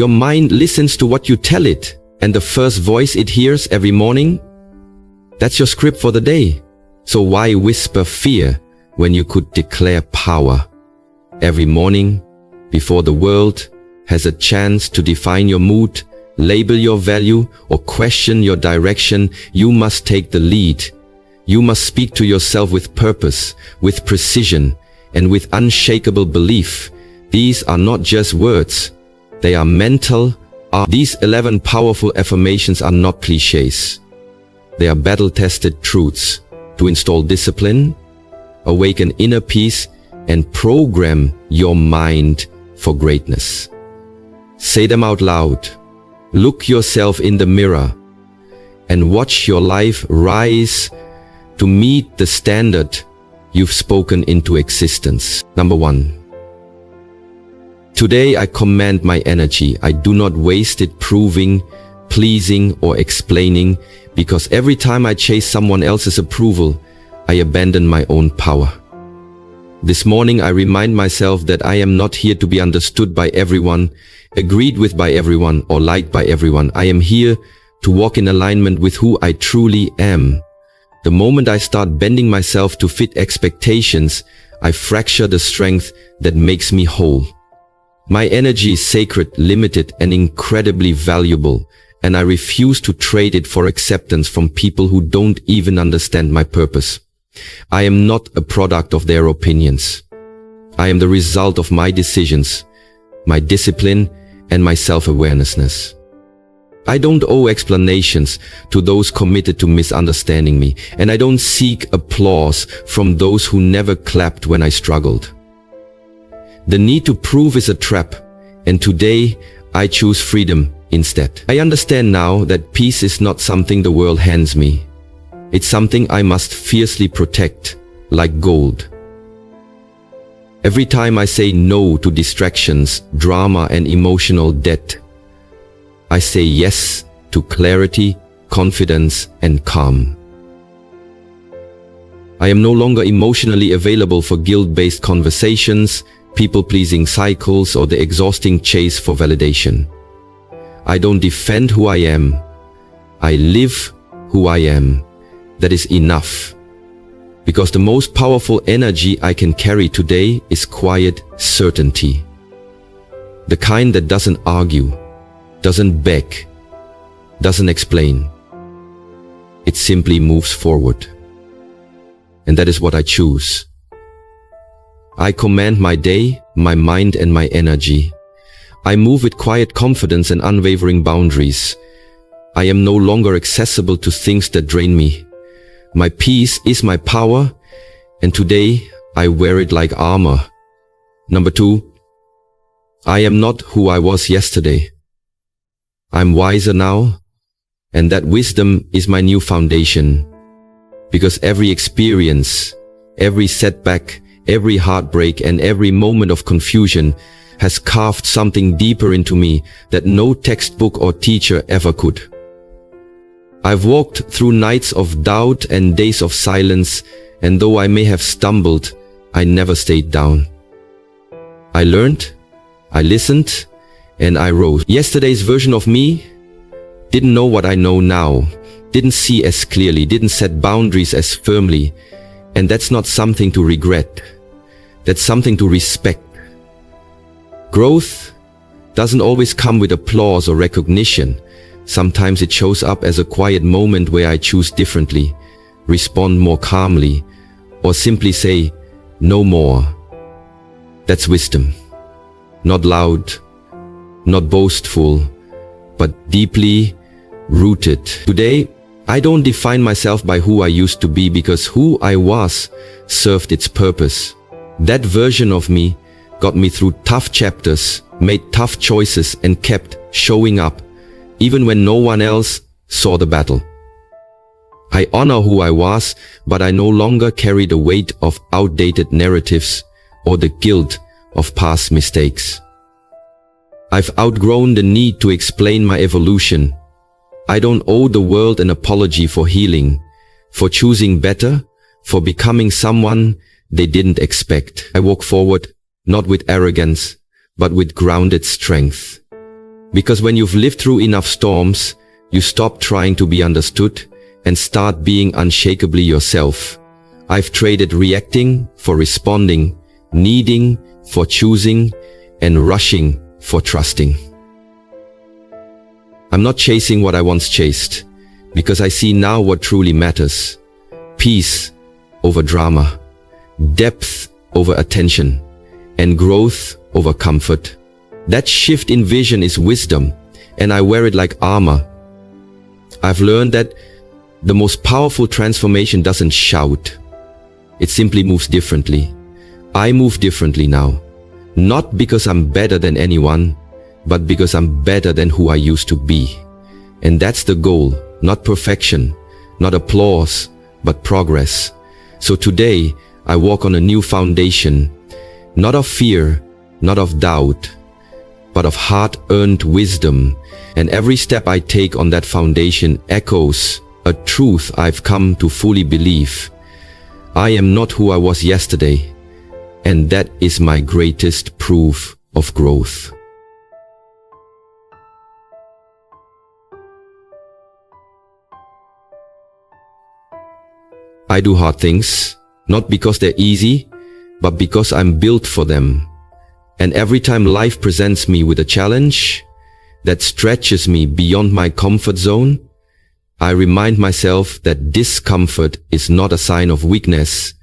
Your mind listens to what you tell it, and the first voice it hears every morning, that's your script for the day. So why whisper fear when you could declare power? Every morning, before the world has a chance to define your mood, label your value, or question your direction, you must take the lead. You must speak to yourself with purpose, with precision, and with unshakable belief. These are not just words. They are mental. These 11 powerful affirmations are not cliches. They are battle-tested truths to install discipline, awaken inner peace, and program your mind for greatness. Say them out loud. Look yourself in the mirror and watch your life rise to meet the standard you've spoken into existence. Number 1. Today I command my energy. I do not waste it proving, pleasing, or explaining, because every time I chase someone else's approval, I abandon my own power. This morning I remind myself that I am not here to be understood by everyone, agreed with by everyone, or liked by everyone. I am here to walk in alignment with who I truly am. The moment I start bending myself to fit expectations, I fracture the strength that makes me whole. My energy is sacred, limited, and incredibly valuable, and I refuse to trade it for acceptance from people who don't even understand my purpose. I am not a product of their opinions. I am the result of my decisions, my discipline, and my self-awareness. I don't owe explanations to those committed to misunderstanding me, and I don't seek applause from those who never clapped when I struggled. The need to prove is a trap, and today I choose freedom instead. I understand now that peace is not something the world hands me. It's something I must fiercely protect, like gold. Every time I say no to distractions, drama, and emotional debt, I say yes to clarity, confidence, and calm. I am no longer emotionally available for guilt-based conversations, people-pleasing cycles, or the exhausting chase for validation. I don't defend who I am. I live who I am. That is enough. Because the most powerful energy I can carry today is quiet certainty. The kind that doesn't argue, doesn't beg, doesn't explain. It simply moves forward. And that is what I choose. I command my day, my mind, and my energy. I move with quiet confidence and unwavering boundaries. I am no longer accessible to things that drain me. My peace is my power, and today I wear it like armor. Number 2, I am not who I was yesterday. I'm wiser now, and that wisdom is my new foundation. Because every experience, every setback, every heartbreak, and every moment of confusion has carved something deeper into me that no textbook or teacher ever could. I've walked through nights of doubt and days of silence, and though I may have stumbled, I never stayed down. I learned, I listened, and I rose. Yesterday's version of me didn't know what I know now, didn't see as clearly, didn't set boundaries as firmly, and that's not something to regret. That's something to respect. Growth doesn't always come with applause or recognition. Sometimes it shows up as a quiet moment where I choose differently, respond more calmly, or simply say, no more. That's wisdom. Not loud, not boastful, but deeply rooted. Today, I don't define myself by who I used to be, because who I was served its purpose. That version of me got me through tough chapters, made tough choices, and kept showing up even when no one else saw the battle. I honor who I was, but I no longer carry the weight of outdated narratives or the guilt of past mistakes. I've outgrown the need to explain my evolution. I don't owe the world an apology for healing, for choosing better, for becoming someone they didn't expect. I walk forward, not with arrogance, but with grounded strength. Because when you've lived through enough storms, you stop trying to be understood and start being unshakably yourself. I've traded reacting for responding, needing for choosing, and rushing for trusting. I'm not chasing what I once chased, because I see now what truly matters. Peace over drama, depth over attention, and growth over comfort. That shift in vision is wisdom, and I wear it like armor. I've learned that the most powerful transformation doesn't shout. It simply moves differently. I move differently now. Not because I'm better than anyone, but because I'm better than who I used to be. And that's the goal, not perfection, not applause, but progress. So today, I walk on a new foundation, not of fear, not of doubt, but of hard-earned wisdom. And every step I take on that foundation echoes a truth I've come to fully believe. I am not who I was yesterday, and that is my greatest proof of growth. I do hard things, not because they're easy, but because I'm built for them. And every time life presents me with a challenge that stretches me beyond my comfort zone, I remind myself that discomfort is not a sign of weakness,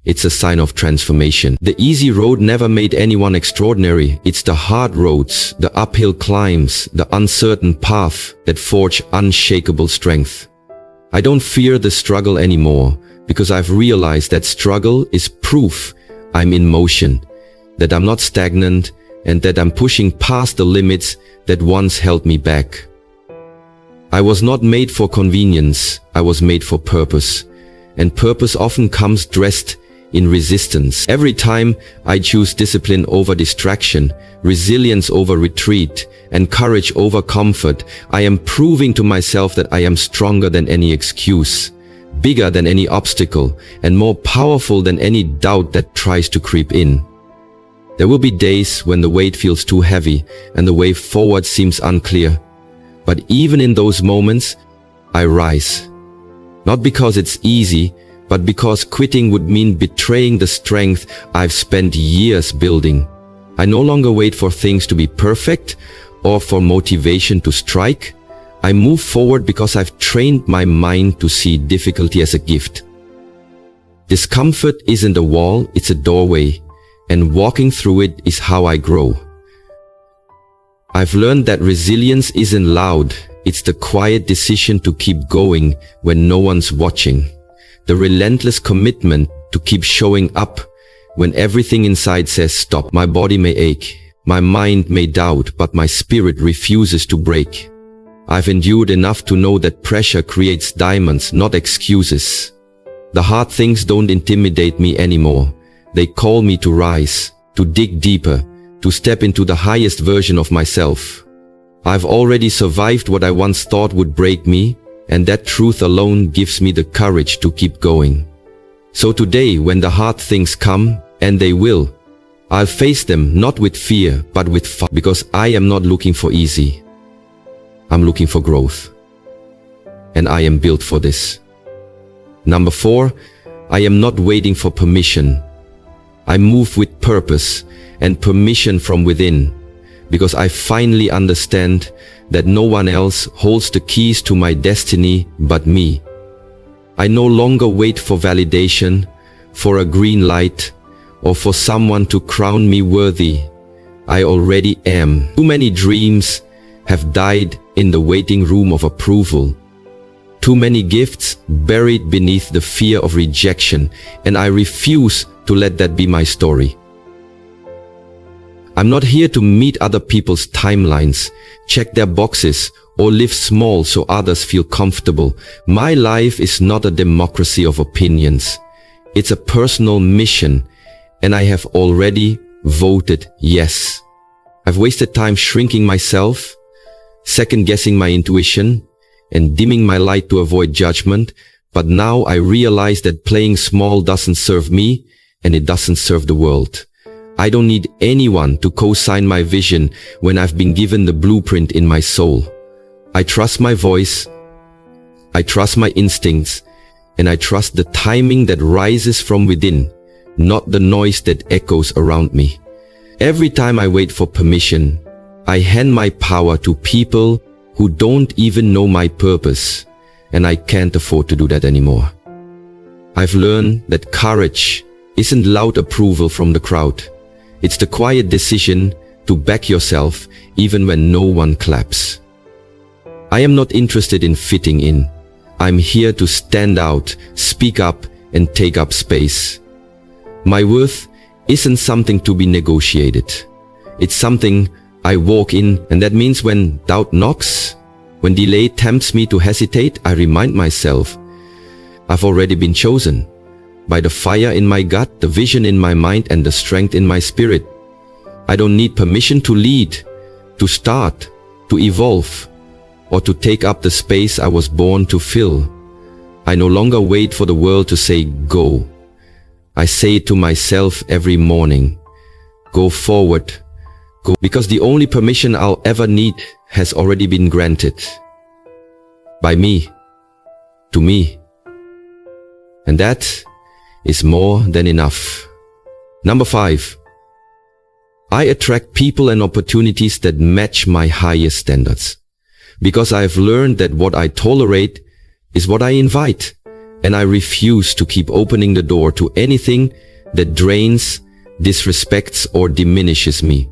it's a sign of transformation. The easy road never made anyone extraordinary. It's the hard roads, the uphill climbs, the uncertain path that forge unshakable strength. I don't fear the struggle anymore, because I've realized that struggle is proof I'm in motion, that I'm not stagnant, and that I'm pushing past the limits that once held me back. I was not made for convenience, I was made for purpose. And purpose often comes dressed in resistance. Every time I choose discipline over distraction, resilience over retreat, and courage over comfort, I am proving to myself that I am stronger than any excuse, bigger than any obstacle, and more powerful than any doubt that tries to creep in. There will be days when the weight feels too heavy and the way forward seems unclear. But even in those moments, I rise. Not because it's easy, but because quitting would mean betraying the strength I've spent years building. I no longer wait for things to be perfect or for motivation to strike. I move forward because I've trained my mind to see difficulty as a gift. Discomfort isn't a wall, it's a doorway, and walking through it is how I grow. I've learned that resilience isn't loud, it's the quiet decision to keep going when no one's watching. The relentless commitment to keep showing up when everything inside says stop. My body may ache, my mind may doubt, but my spirit refuses to break. I've endured enough to know that pressure creates diamonds, not excuses. The hard things don't intimidate me anymore. They call me to rise, to dig deeper, to step into the highest version of myself. I've already survived what I once thought would break me, and that truth alone gives me the courage to keep going. So today, when the hard things come, and they will, I'll face them not with fear, but with fire, because I am not looking for easy. I'm looking for growth. And I am built for this. Number 4, I am not waiting for permission. I move with purpose and permission from within, because I finally understand that no one else holds the keys to my destiny but me. I no longer wait for validation, for a green light, or for someone to crown me worthy. I already am. Too many dreams have died in the waiting room of approval. Too many gifts buried beneath the fear of rejection, and I refuse to let that be my story. I'm not here to meet other people's timelines, check their boxes, or live small so others feel comfortable. My life is not a democracy of opinions. It's a personal mission, and I have already voted yes. I've wasted time shrinking myself, second-guessing my intuition, and dimming my light to avoid judgment, but now I realize that playing small doesn't serve me, and it doesn't serve the world. I don't need anyone to co-sign my vision when I've been given the blueprint in my soul. I trust my voice, I trust my instincts, and I trust the timing that rises from within, not the noise that echoes around me. Every time I wait for permission, I hand my power to people who don't even know my purpose, and I can't afford to do that anymore. I've learned that courage isn't loud approval from the crowd. It's the quiet decision to back yourself even when no one claps. I am not interested in fitting in. I'm here to stand out, speak up, and take up space. My worth isn't something to be negotiated. It's something I walk in, and that means when doubt knocks, when delay tempts me to hesitate, I remind myself, I've already been chosen. By the fire in my gut, the vision in my mind, and the strength in my spirit. I don't need permission to lead, to start, to evolve, or to take up the space I was born to fill. I no longer wait for the world to say go. I say it to myself every morning. Go forward. Go, because the only permission I'll ever need has already been granted. By me. To me. And that is more than enough. Number 5. I attract people and opportunities that match my highest standards. Because I have learned that what I tolerate is what I invite, and I refuse to keep opening the door to anything that drains, disrespects, or diminishes me.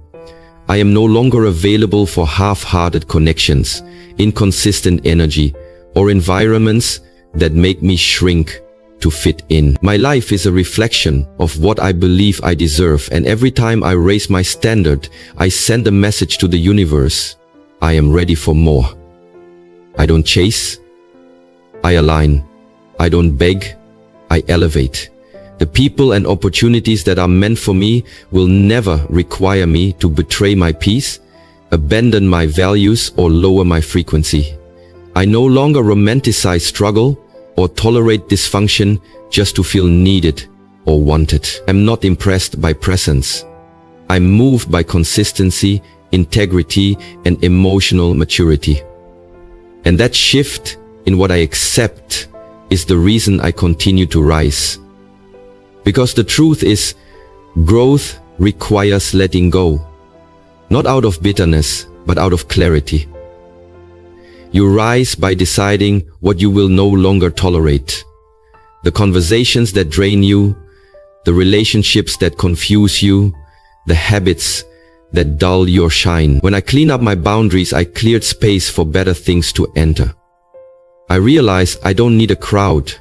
I am no longer available for half-hearted connections, inconsistent energy, or environments that make me shrink to fit in. My life is a reflection of what I believe I deserve, and every time I raise my standard, I send a message to the universe. I am ready for more. I don't chase, I align. I don't beg, I elevate. The people and opportunities that are meant for me will never require me to betray my peace, abandon my values, or lower my frequency. I no longer romanticize struggle or tolerate dysfunction just to feel needed or wanted. I'm not impressed by presence. I'm moved by consistency, integrity, and emotional maturity. And that shift in what I accept is the reason I continue to rise. Because the truth is, growth requires letting go. Not out of bitterness, but out of clarity. You rise by deciding what you will no longer tolerate. The conversations that drain you, the relationships that confuse you, the habits that dull your shine. When I clean up my boundaries, I cleared space for better things to enter. I realize I don't need a crowd.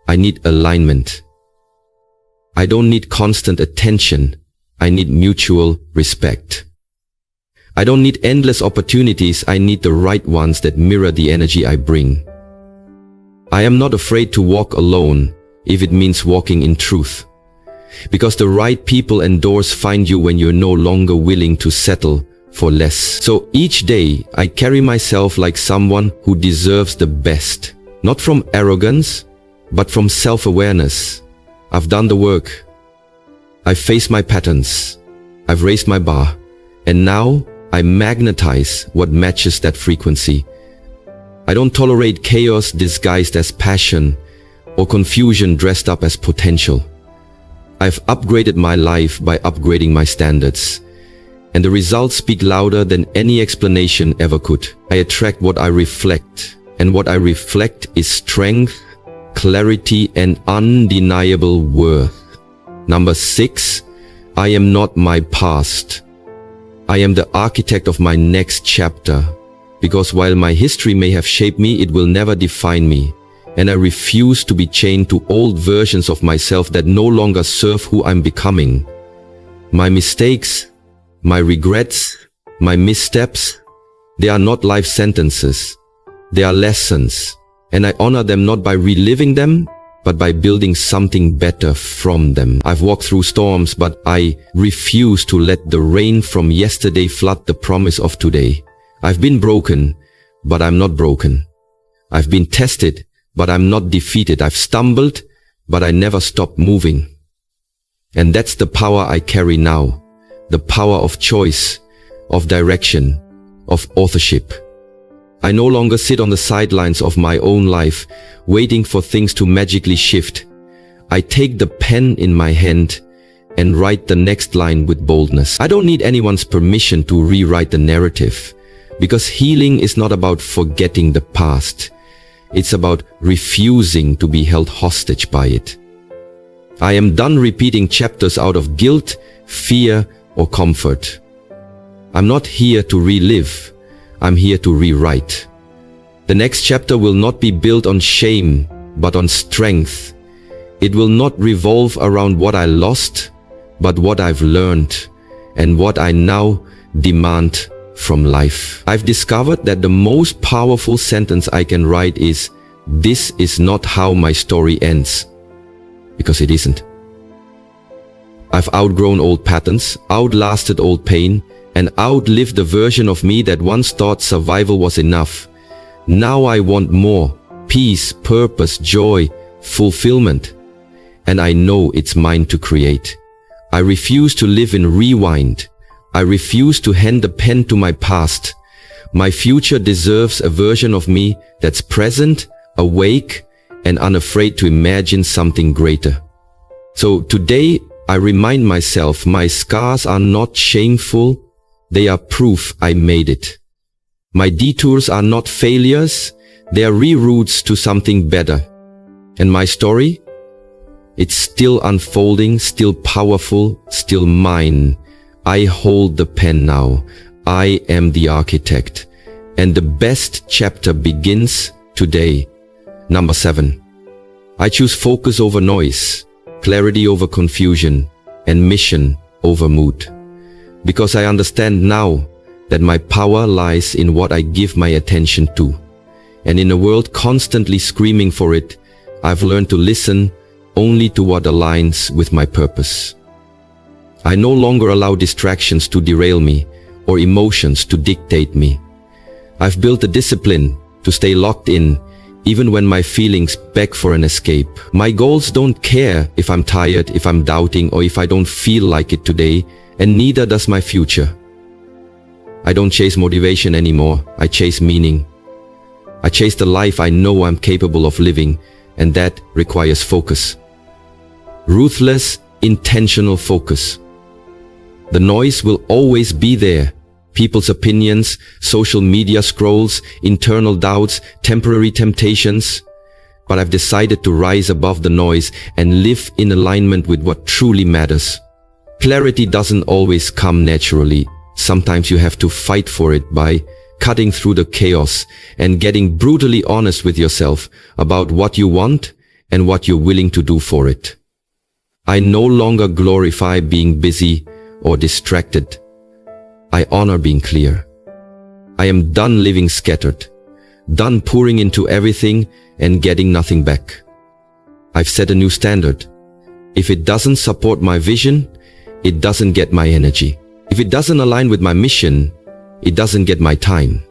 I need alignment. I don't need constant attention. I need mutual respect. I don't need endless opportunities. I need the right ones that mirror the energy I bring. I am not afraid to walk alone if it means walking in truth. Because the right people and doors find you when you're no longer willing to settle for less. So each day I carry myself like someone who deserves the best. Not from arrogance, but from self-awareness. I've done the work. I've faced my patterns. I've raised my bar. And now I magnetize what matches that frequency. I don't tolerate chaos disguised as passion or confusion dressed up as potential. I've upgraded my life by upgrading my standards. And the results speak louder than any explanation ever could. I attract what I reflect. And what I reflect is strength, clarity, and undeniable worth. Number 6, I am not my past. I am the architect of my next chapter. Because while my history may have shaped me, it will never define me. And I refuse to be chained to old versions of myself that no longer serve who I'm becoming. My mistakes, my regrets, my missteps, they are not life sentences. They are lessons. And I honor them not by reliving them, but by building something better from them. I've walked through storms, but I refuse to let the rain from yesterday flood the promise of today. I've been broken, but I'm not broken. I've been tested, but I'm not defeated. I've stumbled, but I never stopped moving. And that's the power I carry now. The power of choice, of direction, of authorship. I no longer sit on the sidelines of my own life, waiting for things to magically shift. I take the pen in my hand and write the next line with boldness. I don't need anyone's permission to rewrite the narrative, because healing is not about forgetting the past. It's about refusing to be held hostage by it. I am done repeating chapters out of guilt, fear, or comfort. I'm not here to relive. I'm here to rewrite. The next chapter will not be built on shame, but on strength. It will not revolve around what I lost, but what I've learned and what I now demand from life. I've discovered that the most powerful sentence I can write is, "This is not how my story ends." Because it isn't. I've outgrown old patterns, outlasted old pain, and outlived the version of me that once thought survival was enough. Now I want more: peace, purpose, joy, fulfillment. And I know it's mine to create. I refuse to live in rewind. I refuse to hand the pen to my past. My future deserves a version of me that's present, awake, and unafraid to imagine something greater. So today, I remind myself my scars are not shameful. They are proof I made it. My detours are not failures. They are reroutes to something better. And my story? It's still unfolding, still powerful, still mine. I hold the pen now. I am the architect. And the best chapter begins today. Number 7. I choose focus over noise, clarity over confusion, and mission over mood. Because I understand now that my power lies in what I give my attention to. And in a world constantly screaming for it, I've learned to listen only to what aligns with my purpose. I no longer allow distractions to derail me or emotions to dictate me. I've built a discipline to stay locked in even when my feelings beg for an escape. My goals don't care if I'm tired, if I'm doubting, or if I don't feel like it today, and neither does my future. I don't chase motivation anymore. I chase meaning. I chase the life I know I'm capable of living, and that requires focus. Ruthless, intentional focus. The noise will always be there. People's opinions, social media scrolls, internal doubts, temporary temptations. But I've decided to rise above the noise and live in alignment with what truly matters. Clarity doesn't always come naturally. Sometimes you have to fight for it by cutting through the chaos and getting brutally honest with yourself about what you want and what you're willing to do for it. I no longer glorify being busy or distracted. I honor being clear. I am done living scattered, done pouring into everything and getting nothing back. I've set a new standard. If it doesn't support my vision, it doesn't get my energy. If it doesn't align with my mission, it doesn't get my time.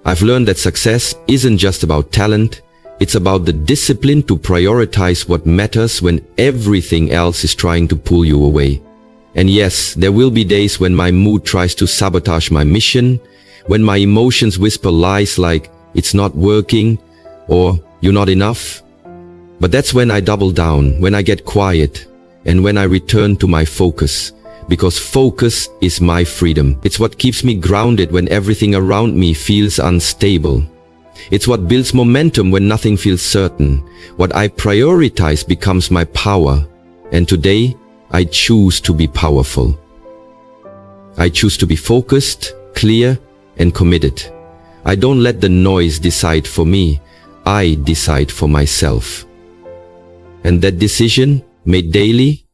I've learned that success isn't just about talent. It's about the discipline to prioritize what matters when everything else is trying to pull you away. And yes, there will be days when my mood tries to sabotage my mission, when my emotions whisper lies like, "It's not working," or "You're not enough." But that's when I double down, when I get quiet, and when I return to my focus. Because focus is my freedom. It's what keeps me grounded when everything around me feels unstable. It's what builds momentum when nothing feels certain. What I prioritize becomes my power. And today, I choose to be powerful. I choose to be focused, clear, and committed. I don't let the noise decide for me. I decide for myself. And that decision, made daily,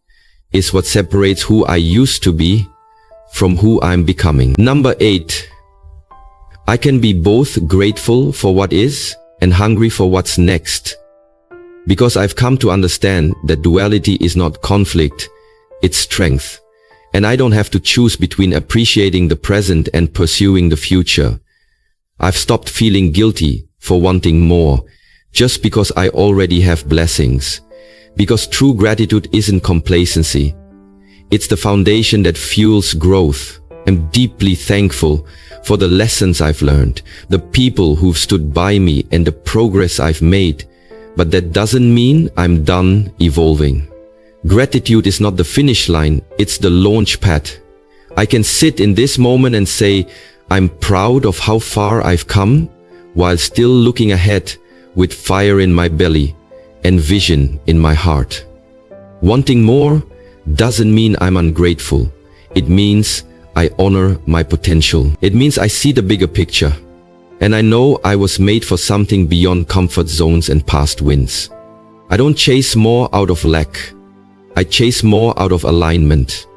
is what separates who I used to be from who I'm becoming. Number 8. I can be both grateful for what is and hungry for what's next. Because I've come to understand that duality is not conflict, it's strength. And I don't have to choose between appreciating the present and pursuing the future. I've stopped feeling guilty for wanting more, just because I already have blessings. Because true gratitude isn't complacency. It's the foundation that fuels growth. I'm deeply thankful for the lessons I've learned, the people who've stood by me, and the progress I've made. But that doesn't mean I'm done evolving. Gratitude is not the finish line, it's the launch pad. I can sit in this moment and say, I'm proud of how far I've come, while still looking ahead with fire in my belly and vision in my heart. Wanting more doesn't mean I'm ungrateful. It means I honor my potential. It means I see the bigger picture. And I know I was made for something beyond comfort zones and past wins. I don't chase more out of lack. I chase more out of alignment.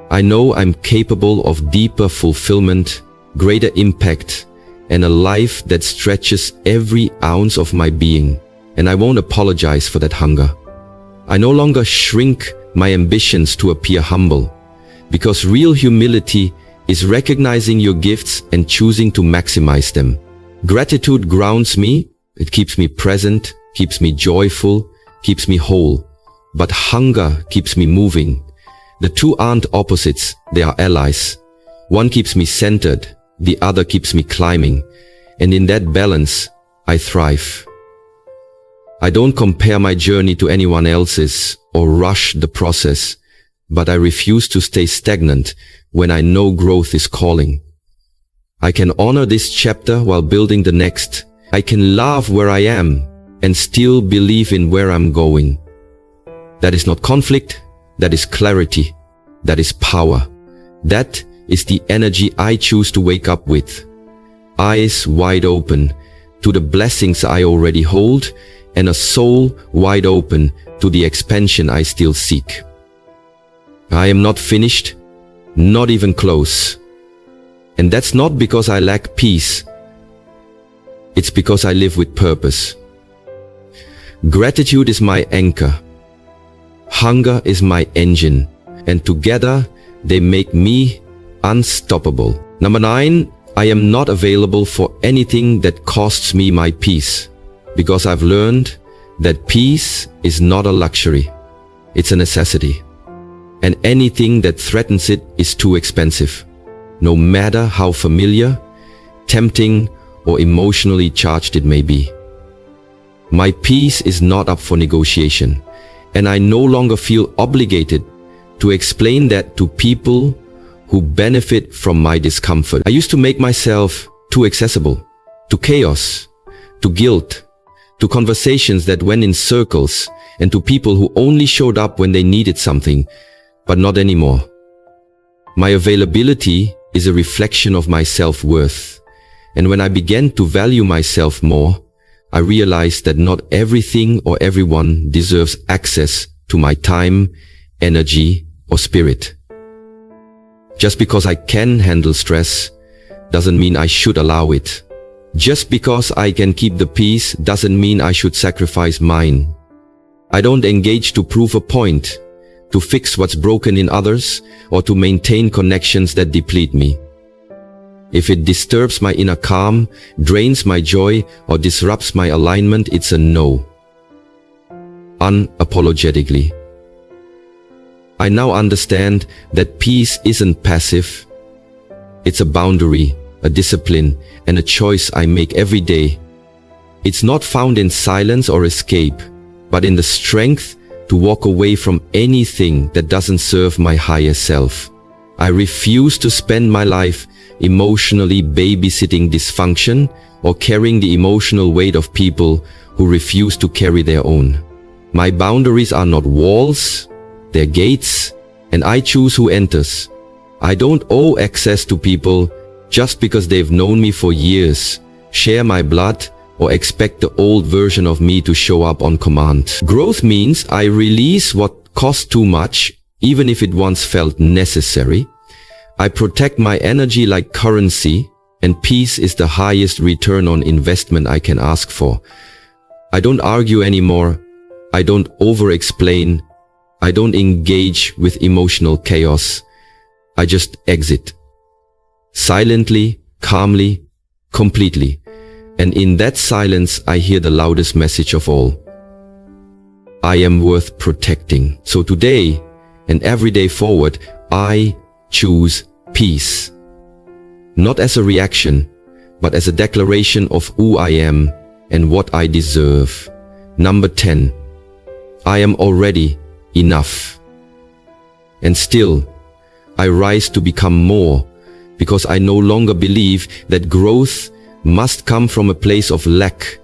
I know I'm capable of deeper fulfillment, greater impact, and a life that stretches every ounce of my being. And I won't apologize for that hunger. I no longer shrink my ambitions to appear humble, because real humility is recognizing your gifts and choosing to maximize them. Gratitude grounds me, it keeps me present, keeps me joyful, keeps me whole. But hunger keeps me moving. The two aren't opposites, they are allies. One keeps me centered, the other keeps me climbing. And in that balance, I thrive. I don't compare my journey to anyone else's or rush the process, but I refuse to stay stagnant when I know growth is calling. I can honor this chapter while building the next. I can love where I am and still believe in where I'm going. That is not conflict, that is clarity, that is power. That is the energy I choose to wake up with. Eyes wide open to the blessings I already hold, and a soul wide open to the expansion I still seek. I am not finished, not even close. And that's not because I lack peace. It's because I live with purpose. Gratitude is my anchor. Hunger is my engine. And together, they make me unstoppable. Number 9, I am not available for anything that costs me my peace. Because I've learned that peace is not a luxury. It's a necessity. And anything that threatens it is too expensive. No matter how familiar, tempting, or emotionally charged it may be. My peace is not up for negotiation, and I no longer feel obligated to explain that to people who benefit from my discomfort. I used to make myself too accessible, to chaos, to guilt, to conversations that went in circles, and to people who only showed up when they needed something, but not anymore. My availability is a reflection of my self-worth, and when I began to value myself more, I realized that not everything or everyone deserves access to my time, energy, or spirit. Just because I can handle stress doesn't mean I should allow it. Just because I can keep the peace doesn't mean I should sacrifice mine. I don't engage to prove a point, to fix what's broken in others, or to maintain connections that deplete me. If it disturbs my inner calm, drains my joy, or disrupts my alignment, it's a no. Unapologetically. I now understand that peace isn't passive. It's a boundary, a discipline, and a choice I make every day. It's not found in silence or escape, but in the strength to walk away from anything that doesn't serve my higher self. I refuse to spend my life emotionally babysitting dysfunction or carrying the emotional weight of people who refuse to carry their own. My boundaries are not walls, they're gates, and I choose who enters. I don't owe access to people just because they've known me for years, share my blood, or expect the old version of me to show up on command. Growth means I release what cost too much, even if it once felt necessary. I protect my energy like currency, and peace is the highest return on investment I can ask for. I don't argue anymore. I don't over-explain. I don't engage with emotional chaos. I just exit. Silently, calmly, completely. And in that silence, I hear the loudest message of all. I am worth protecting. So today and every day forward, I choose peace. Not as a reaction, but as a declaration of who I am and what I deserve. Number 10. I am already enough. And still, I rise to become more, because I no longer believe that growth must come from a place of lack,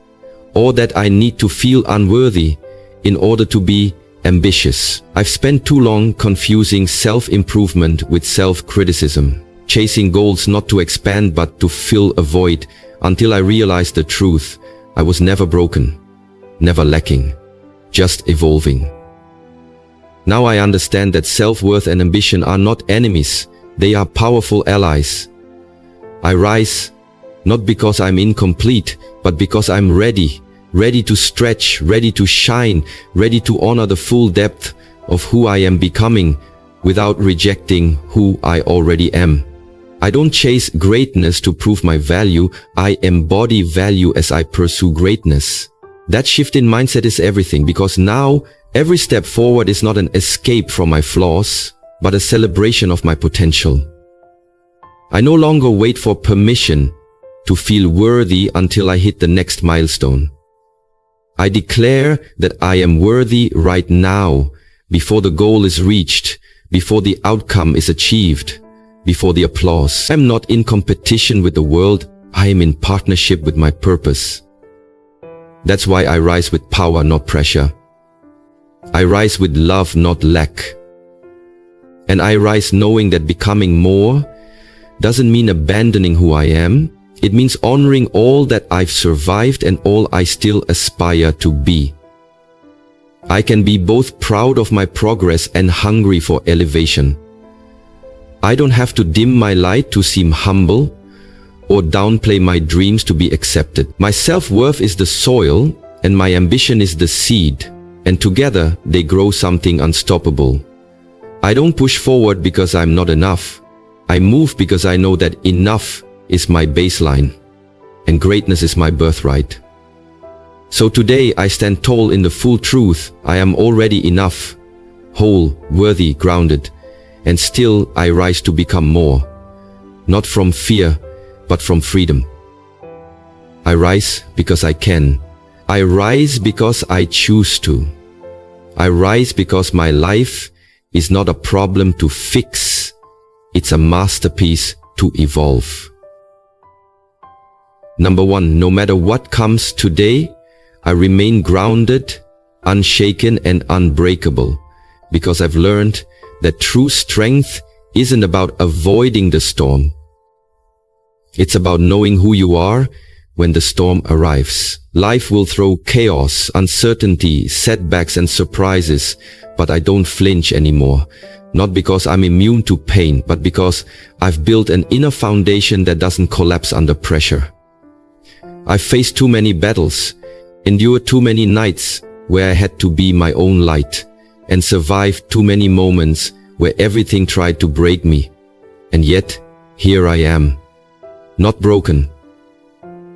or that I need to feel unworthy in order to be ambitious. I've spent too long confusing self-improvement with self-criticism, chasing goals not to expand but to fill a void, until I realized the truth. I was never broken, never lacking, just evolving. Now I understand that self-worth and ambition are not enemies, they are powerful allies. I rise not because I'm incomplete, but because I'm ready to stretch, ready to shine, ready to honor the full depth of who I am becoming without rejecting who I already am. I don't chase greatness to prove my value, I embody value as I pursue greatness. That shift in mindset is everything, because now every step forward is not an escape from my flaws, but a celebration of my potential. I no longer wait for permission to feel worthy until I hit the next milestone. I declare that I am worthy right now, before the goal is reached, before the outcome is achieved, before the applause. I am not in competition with the world, I am in partnership with my purpose. That's why I rise with power, not pressure. I rise with love, not lack. And I rise knowing that becoming more doesn't mean abandoning who I am. It means honoring all that I've survived and all I still aspire to be. I can be both proud of my progress and hungry for elevation. I don't have to dim my light to seem humble or downplay my dreams to be accepted. My self-worth is the soil and my ambition is the seed, and together they grow something unstoppable. I don't push forward because I'm not enough. I move because I know that enough is my baseline and greatness is my birthright. So today I stand tall in the full truth. I am already enough, whole, worthy, grounded, and still I rise to become more, not from fear, but from freedom. I rise because I can. I rise because I choose to. I rise because my life is not a problem to fix. It's a masterpiece to evolve. Number 1, no matter what comes today, I remain grounded, unshaken, and unbreakable, because I've learned that true strength isn't about avoiding the storm. It's about knowing who you are when the storm arrives. Life will throw chaos, uncertainty, setbacks, and surprises, but I don't flinch anymore. Not because I'm immune to pain, but because I've built an inner foundation that doesn't collapse under pressure. I've faced too many battles, endured too many nights where I had to be my own light, and survived too many moments where everything tried to break me. And yet, here I am. Not broken,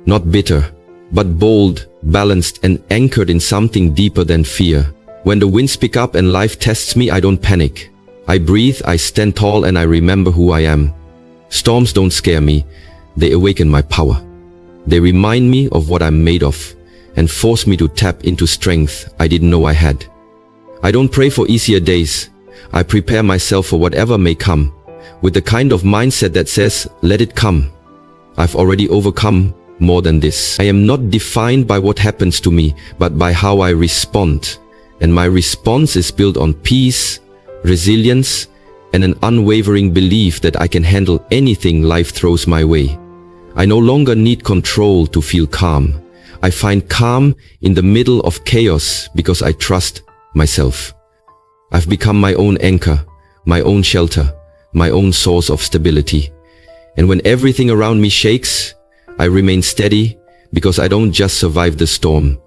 not bitter, but bold, balanced, and anchored in something deeper than fear. When the winds pick up and life tests me, I don't panic. I breathe, I stand tall, and I remember who I am. Storms don't scare me, they awaken my power. They remind me of what I'm made of, and force me to tap into strength I didn't know I had. I don't pray for easier days. I prepare myself for whatever may come, with the kind of mindset that says, let it come. I've already overcome more than this. I am not defined by what happens to me, but by how I respond. And my response is built on peace, resilience, and an unwavering belief that I can handle anything life throws my way. I no longer need control to feel calm. I find calm in the middle of chaos because I trust myself. I've become my own anchor, my own shelter, my own source of stability. And when everything around me shakes, I remain steady because I don't just survive the storm.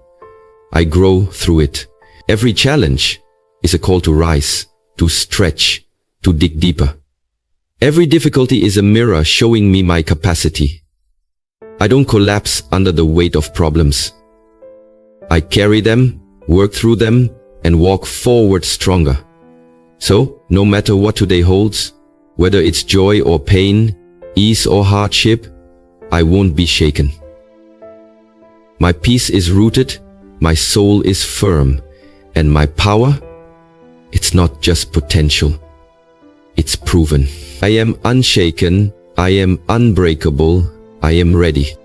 I grow through it. Every challenge is a call to rise, to stretch, to dig deeper. Every difficulty is a mirror showing me my capacity. I don't collapse under the weight of problems. I carry them, work through them, and walk forward stronger. So, no matter what today holds, whether it's joy or pain, ease or hardship, I won't be shaken. My peace is rooted, my soul is firm, and my power, it's not just potential, it's proven. I am unshaken, I am unbreakable, I am ready.